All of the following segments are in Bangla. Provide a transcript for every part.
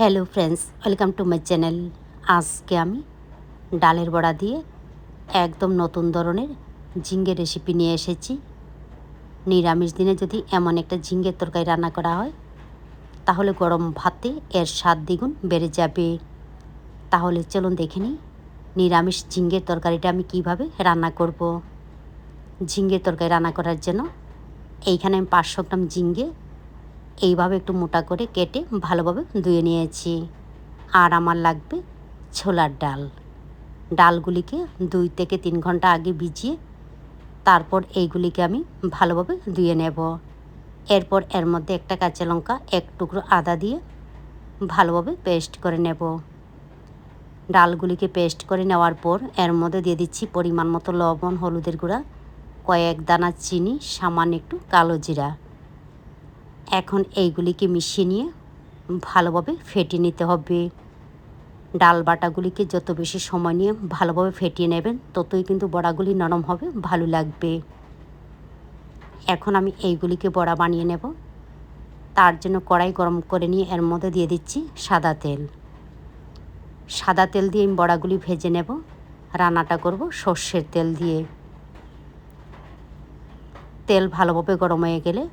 Hello friends, welcome to my channel. আজকে আমি ডালের বড়া দিয়ে একদম নতুন ধরনের ঝিঙ্গের রেসিপি নিয়ে এসেছি। নিরামিষ দিনে যদি এমন একটা ঝিঙ্গের তরকারি রান্না করা হয়, তাহলে গরম ভাতে এর স্বাদ দ্বিগুণ বেড়ে যাবে। তাহলে চলুন দেখে নিই নিরামিষ ঝিঙ্গের তরকারিটা আমি কিভাবে রান্না করব। ঝিঙ্গের তরকারি রান্না করার জন্য এইখানে আমি 500 গ্রাম ঝিঙ্গে এইভাবে একটু মোটা করে কেটে ভালোভাবে ধুয়ে নিয়েছি। আর আমার লাগবে ছোলার ডাল। ডালগুলিকে 2 থেকে 3 ঘন্টা আগে ভিজিয়ে তারপর এইগুলিকে আমি ভালোভাবে ধুয়ে নেব। এরপর এর মধ্যে একটা কাঁচা লঙ্কা, এক টুকরো আদা দিয়ে ভালোভাবে পেস্ট করে নেব। ডালগুলিকে পেস্ট করে নেওয়ার পর এর মধ্যে দিয়ে দিচ্ছি পরিমাণ মতো লবণ, হলুদের গুঁড়া, কয়েক দানা চিনি, সামান্য একটু কালো জিরা। এখন এইগুলিকে মিশিয়ে নিয়ে ভালোভাবে ফেটিয়ে নিতে হবে। ডাল বাটাগুলিকে যত বেশি সময় নিয়ে ভালোভাবে ফেটিয়ে নেবেন, ততই কিন্তু বড়াগুলি নরম হবে, ভালো লাগবে। এখন আমি এইগুলিকে বড়া বানিয়ে নেব। তার জন্য কড়াই গরম করে নিয়ে এর মধ্যে দিয়ে দিচ্ছি সাদা তেল। সাদা তেল দিয়ে আমি বড়াগুলি ভেজে নেব। রান্নাটা করব সর্ষের তেল দিয়ে। তেল ভালোভাবে গরম হয়ে গেলে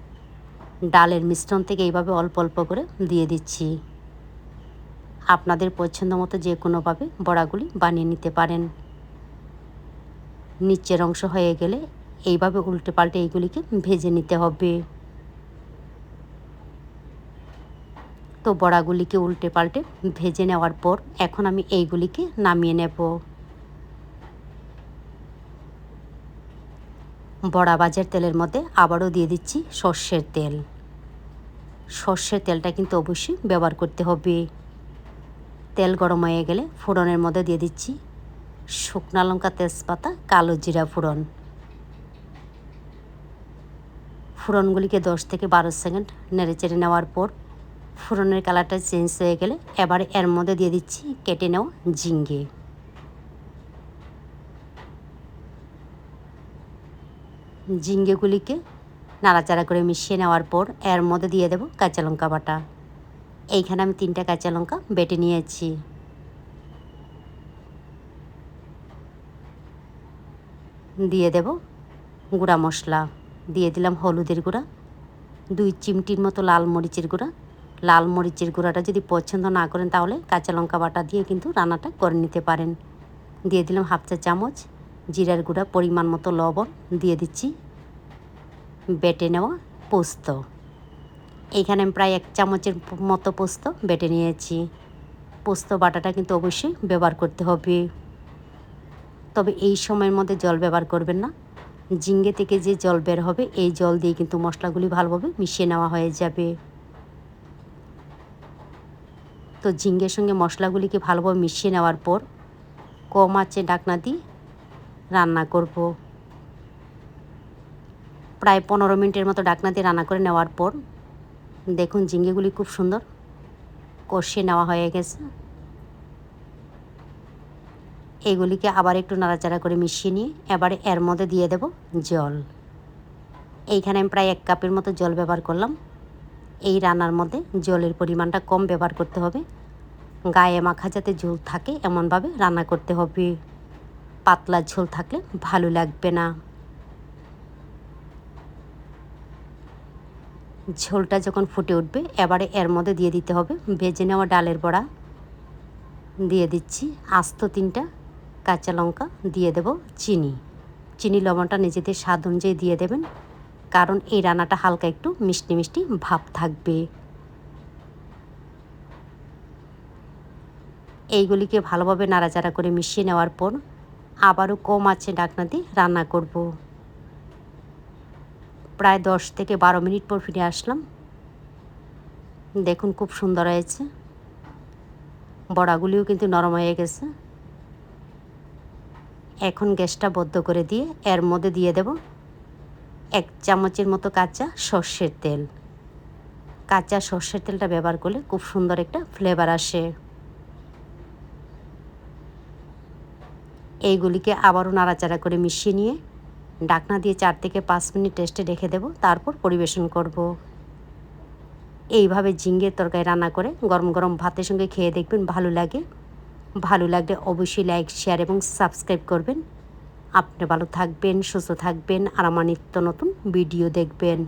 ডালের মিশ্রণ থেকে এইভাবে অল্প অল্প করে দিয়ে দিচ্ছি। আপনাদের পছন্দ মতো যে কোনোভাবে বড়াগুলি বানিয়ে নিতে পারেন। নিচের অংশ হয়ে গেলে এইভাবে উল্টে পাল্টে এইগুলিকে ভেজে নিতে হবে। তো বড়াগুলিকে উল্টে পাল্টে ভেজে নেওয়ার পর এখন আমি এইগুলিকে নামিয়ে নেব। বড়া ভাজার তেলের মধ্যে আবারও দিয়ে দিচ্ছি সর্ষের তেল। সর্ষের তেলটা কিন্তু অবশ্যই ব্যবহার করতে হবে। তেল গরম হয়ে গেলে ফোড়নের মধ্যে দিয়ে দিচ্ছি শুকনো লঙ্কা, তেজপাতা, কালো জিরা ফোড়ন। ফোড়নগুলিকে 10 থেকে 12 সেকেন্ড নেড়ে চেড়ে নেওয়ার পর ফোড়নের কালারটা চেঞ্জ হয়ে গেলে এবারে এর মধ্যে দিয়ে দিচ্ছি কেটে নেওয়া ঝিঙ্গে। ঝিঙ্গেগুলিকে নাড়াচাড়া করে মিশিয়ে নেওয়ার পর এর মধ্যে দিয়ে দেব কাঁচা লঙ্কা বাটা। এইখানে আমি 3টা কাঁচা লঙ্কা বেটে নিয়েছি। দিয়ে দেব গুঁড়া মশলা। দিয়ে দিলাম হলুদের গুঁড়া, 2 চিমটির মতো লাল মরিচের গুঁড়া। লাল মরিচের গুঁড়াটা যদি পছন্দ না করেন তাহলে কাঁচা লঙ্কা বাটা দিয়ে কিন্তু রান্নাটা করে নিতে পারেন। দিয়ে দিলাম 1/2 চা চামচ জিরার গুঁড়া, পরিমাণ মতো লবণ। দিয়ে দিচ্ছি বেটে নেওয়া পোস্ত। এইখানে আমি প্রায় 1 চামচের মতো পোস্ত বেটে নিয়েছি। পোস্ত বাটাটা কিন্তু অবশ্যই ব্যবহার করতে হবে। তবে এই সময়ের মধ্যে জল ব্যবহার করবেন না। ঝিঙ্গে থেকে যে জল বের হবে এই জল দিয়ে কিন্তু মশলাগুলি ভালোভাবে মিশিয়ে নেওয়া হয়ে যাবে। তো ঝিঙ্গের সঙ্গে মশলাগুলিকে ভালোভাবে মিশিয়ে নেওয়ার পর কম আঁচে ঢাকনা দিয়ে রান্না করব। প্রায় 15 মিনিটের মতো ঢাকনা দিয়ে রান্না করে নেওয়ার পর দেখুন ঝিঙ্গেগুলি খুব সুন্দর কষিয়ে নেওয়া হয়ে গেছে। এইগুলিকে আবার একটু নাড়াচাড়া করে মিশিয়ে নিয়ে এবারে এর মধ্যে দিয়ে দেব জল। এইখানে আমি প্রায় 1 কাপের মতো জল ব্যবহার করলাম। এই রান্নার মধ্যে জলের পরিমাণটা কম ব্যবহার করতে হবে। গায়ে মাখা যাতে ঝোল থাকে এমনভাবে রান্না করতে হবে। পাতলা ঝোল থাকলে ভালো লাগবে না। ঝোলটা যখন ফুটে উঠবে এবারে এর মধ্যে দিয়ে দিতে হবে ভেজে নেওয়া ডালের বড়া। দিয়ে দিচ্ছি আস্ত 3টা কাঁচা লঙ্কা। দিয়ে দেব চিনি লবণটা নিজেদের স্বাদ অনুযায়ী দিয়ে দেবেন, কারণ এই রান্নাটা হালকা একটু মিষ্টি মিষ্টি ভাব থাকবে। এইগুলিকে ভালোভাবে নাড়াচাড়া করে মিশিয়ে নেওয়ার পর আবারও কম আঁচে ঢাকনা দিয়ে রান্না করব। প্রায় 10 থেকে 12 মিনিট পর ফিরে আসলাম। দেখুন খুব সুন্দর হয়েছে। বড়াগুলিও কিন্তু নরম হয়ে গেছে। এখন গ্যাসটা বন্ধ করে দিয়ে এর মধ্যে দিয়ে দেব 1 চামচের মতো কাঁচা সর্ষের তেল। কাঁচা সর্ষের তেলটা ব্যবহার করলে খুব সুন্দর একটা ফ্লেভার আসে। এইগুলিকে আবারও নাড়াচাড়া করে মিশিয়ে নিয়ে ঢাকনা দিয়ে 4 থেকে 5 মিনিট রেস্টে রেখে দেব, তারপর পরিবেশন করব। এইভাবে ঝিঙ্গের তরকারি রান্না করে গরম গরম ভাতের সঙ্গে খেয়ে দেখবেন, ভালো লাগে। ভালো লাগলে অবশ্যই লাইক, শেয়ার এবং সাবস্ক্রাইব করবেন। আপনি ভালো থাকবেন, সুস্থ থাকবেন আর আমার নিত্য নতুন ভিডিও দেখবেন।